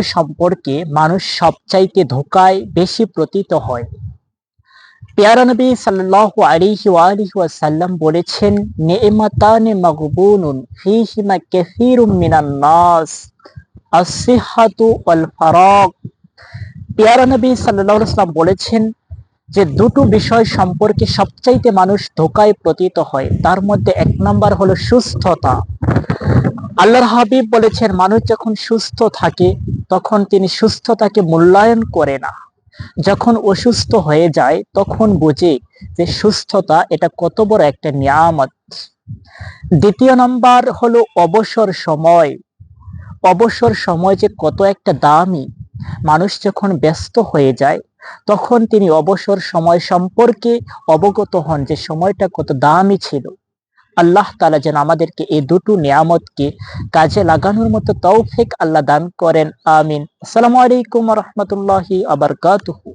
সম্পর্কে মানুষ সবচাইতে ধোঁকায় বেশি পতিত হয়। পেয়ারা নবী সাল্লাল্লাহু আলাইহি ওয়াসাল্লাম বলেছেন, নেমাতানে মাগবুনুন ফীহিমা কাসীরুম মিনান নাস, আস-সিহহাতু ওয়াল ফারাগ। পেয়ারা নবী সাল্লাল্লাহু আলাইহি ওয়াসাল্লাম বলেছেন যে দুটো বিষয় সম্পর্কে সবচাইতে মানুষ ধোঁকায় পতিত হয়, তার মধ্যে এক নাম্বার হলো সুস্থতা। আল্লাহর হাবিব বলেছেন, মানুষ যখন সুস্থ থাকে তখন তিনি সুস্থতাকে মূল্যায়ন করে না, যখন অসুস্থ হয়ে যায় তখন বুঝে যে সুস্থতা এটা কত বড় একটা নিয়ামত। দ্বিতীয় নাম্বার হলো অবসর সময়। অবসর সময় যে কত একটা দামি। মানুষ যখন ব্যস্ত হয়ে যায় তখন তিনি অবসর সময় সম্পর্কে অবগত হন যে সময়টা কত দামি ছিল। আল্লাহ তাআলা যেন আমাদেরকে এই দুটো নিয়ামতকে কাজে লাগানোর মতো তৌফিক আল্লাহ দান করেন। আমিন। আসসালামু আলাইকুম ওয়া রাহমাতুল্লাহি ওয়া বারাকাতুহু।